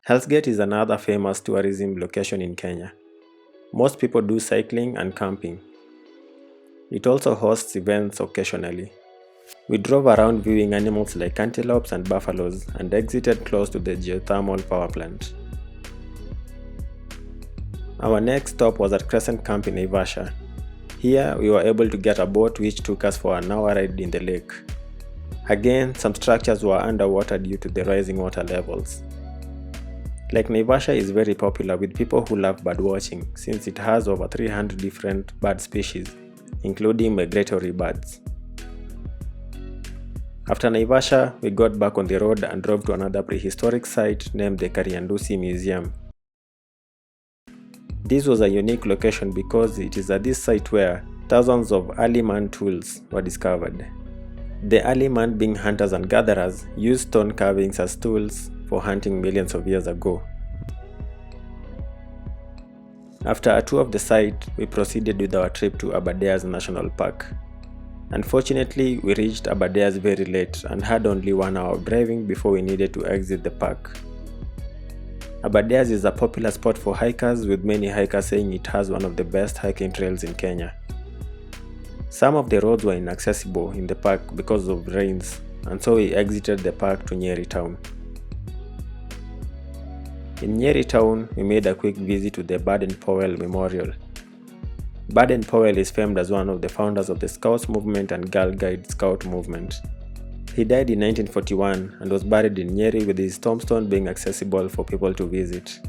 Hell's Gate is another famous tourism location in Kenya. Most people do cycling and camping. It also hosts events occasionally. We drove around viewing animals like antelopes and buffaloes and exited close to the geothermal power plant. Our next stop was at Crescent Camp in Naivasha. Here we were able to get a boat which took us for an hour ride in the lake. Again, some structures were underwater due to the rising water levels. Lake Naivasha is very popular with people who love birdwatching since it has over 300 different bird species, including migratory birds. After Naivasha, we got back on the road and drove to another prehistoric site named the Kariandusi Museum. This was a unique location because it is at this site where thousands of early man tools were discovered. The early man, being hunters and gatherers, used stone carvings as tools for hunting millions of years ago. After a tour of the site, we proceeded with our trip to Aberdare National Park. Unfortunately, we reached Aberdare very late and had only 1 hour of driving before we needed to exit the park. Aberdare is a popular spot for hikers, with many hikers saying it has one of the best hiking trails in Kenya. Some of the roads were inaccessible in the park because of rains, and so we exited the park to Nyeri town. In Nyeri town, we made a quick visit to the Baden-Powell Memorial. Baden-Powell is famed as one of the founders of the Scouts movement and Girl Guide Scout movement. He died in 1941 and was buried in Nyeri, with his tombstone being accessible for people to visit.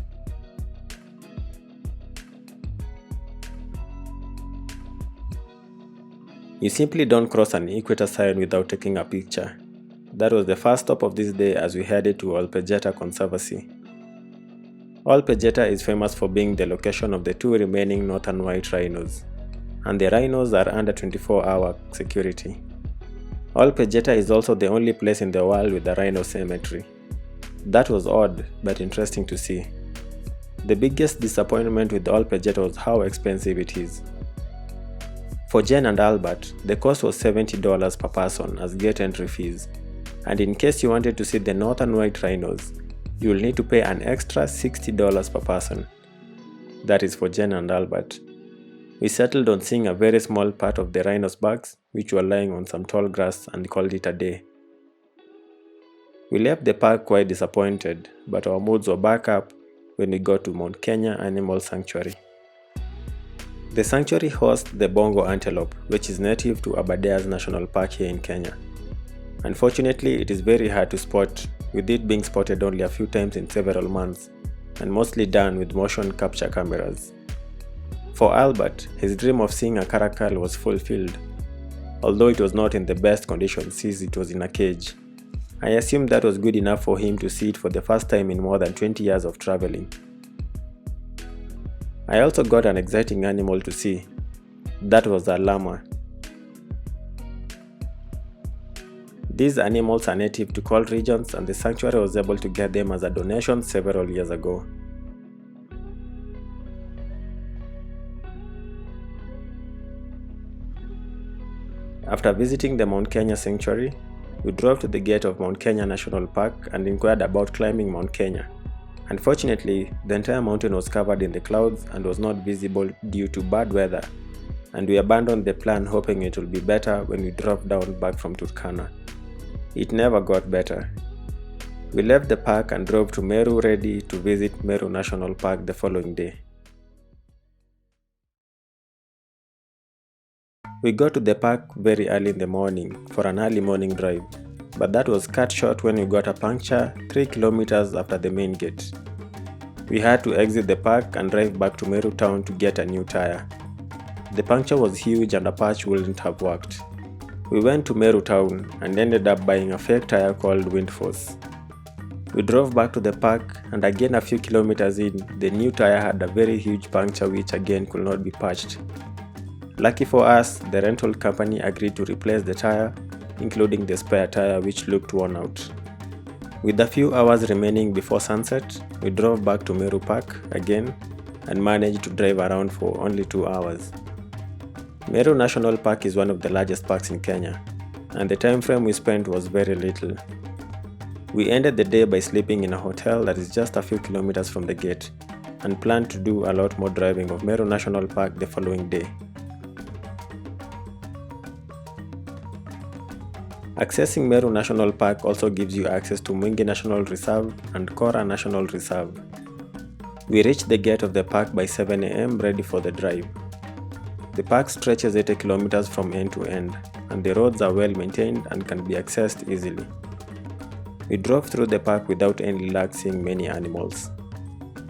You simply don't cross an equator sign without taking a picture. That was the first stop of this day as we headed to Pejeta Conservancy. Pejeta is famous for being the location of the two remaining northern white rhinos, and the rhinos are under 24-hour security. Pejeta is also the only place in the world with a rhino cemetery. That was odd but interesting to see. The biggest disappointment with Pejeta was how expensive it is. For Jen and Albert, the cost was $70 per person as gate entry fees, and in case you wanted to see the northern white rhinos, you will need to pay an extra $60 per person. That is for Jen and Albert. We settled on seeing a very small part of the rhinos' backs, which were lying on some tall grass, and called it a day. We left the park quite disappointed, but our moods were back up when we got to Mount Kenya Animal Sanctuary. The sanctuary hosts the bongo antelope, which is native to Aberdare National Park here in Kenya. Unfortunately, it is very hard to spot, with it being spotted only a few times in several months, and mostly done with motion capture cameras. For Albert, his dream of seeing a caracal was fulfilled, although it was not in the best condition since it was in a cage. I assumed that was good enough for him to see it for the first time in more than 20 years of traveling. I also got an exciting animal to see. That was a llama. These animals are native to cold regions, and the sanctuary was able to get them as a donation several years ago. After visiting the Mount Kenya Sanctuary, we drove to the gate of Mount Kenya National Park and inquired about climbing Mount Kenya. Unfortunately, the entire mountain was covered in the clouds and was not visible due to bad weather, and we abandoned the plan hoping it would be better when we drove down back from Turkana. It never got better. We left the park and drove to Meru ready to visit Meru National Park the following day. We got to the park very early in the morning for an early morning drive, but that was cut short when we got a puncture 3 kilometers after the main gate. We had to exit the park and drive back to Meru town to get a new tire. The puncture was huge and a patch wouldn't have worked. We went to Meru town and ended up buying a fake tire called Windforce. We drove back to the park, and again a few kilometers in, the new tire had a very huge puncture which again could not be patched. Lucky for us, the rental company agreed to replace the tire, including the spare tire which looked worn out. With a few hours remaining before sunset, we drove back to Meru Park again and managed to drive around for only 2 hours. Meru National Park is one of the largest parks in Kenya, and the time frame we spent was very little. We ended the day by sleeping in a hotel that is just a few kilometers from the gate and planned to do a lot more driving of Meru National Park the following day. Accessing Meru National Park also gives you access to Nyeri National Reserve and Kora National Reserve. We reached the gate of the park by 7 AM ready for the drive. The park stretches 80 kilometers from end to end, and the roads are well maintained and can be accessed easily. We drove through the park without any luck seeing many animals.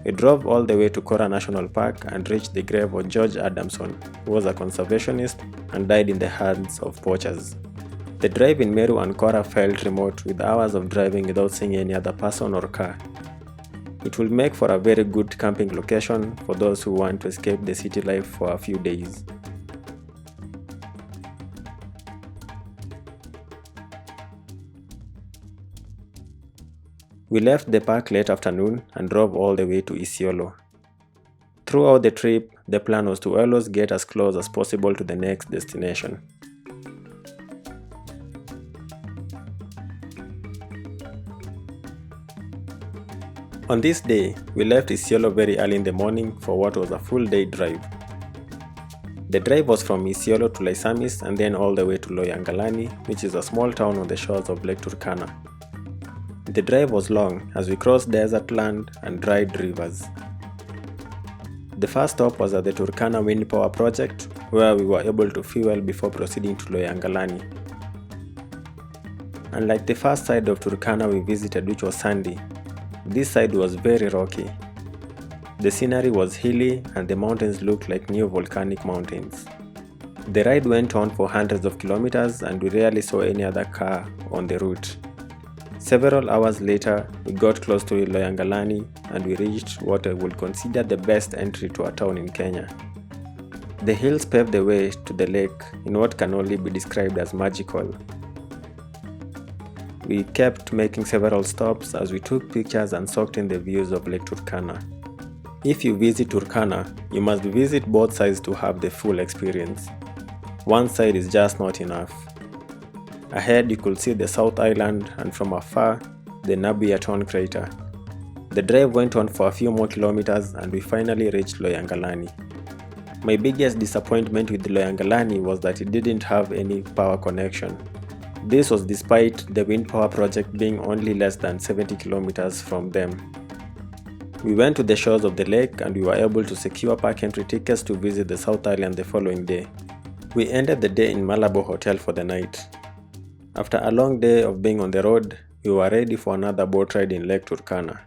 We drove all the way to Kora National Park and reached the grave of George Adamson, who was a conservationist and died in the hands of poachers. The drive in Meru and Kora felt remote with hours of driving without seeing any other person or car. It will make for a very good camping location for those who want to escape the city life for a few days. We left the park late afternoon and drove all the way to Isiolo. Throughout the trip, the plan was to always get as close as possible to the next destination. On this day, we left Isiolo very early in the morning for what was a full day drive. The drive was from Isiolo to Laisamis and then all the way to Loiyangalani, which is a small town on the shores of Lake Turkana. The drive was long as we crossed desert land and dried rivers. The first stop was at the Turkana wind power project, where we were able to fuel before proceeding to Loiyangalani. Unlike the first side of Turkana we visited, which was sandy, this side was very rocky. The scenery was hilly and the mountains looked like new volcanic mountains. The ride went on for hundreds of kilometers and we rarely saw any other car on the route. Several hours later, we got close to Loiyangalani and we reached what I would consider the best entry to a town in Kenya. The hills paved the way to the lake in what can only be described as magical. We kept making several stops as we took pictures and soaked in the views of Lake Turkana. If you visit Turkana, you must visit both sides to have the full experience. One side is just not enough. Ahead you could see the South Island and from afar, the Naivasha crater. The drive went on for a few more kilometers and we finally reached Loiyangalani. My biggest disappointment with Loiyangalani was that it didn't have any power connection. This was despite the wind power project being only less than 70 kilometers from them. We went to the shores of the lake and we were able to secure park entry tickets to visit the South Island the following day. We ended the day in Malabo Hotel for the night. After a long day of being on the road, we were ready for another boat ride in Lake Turkana.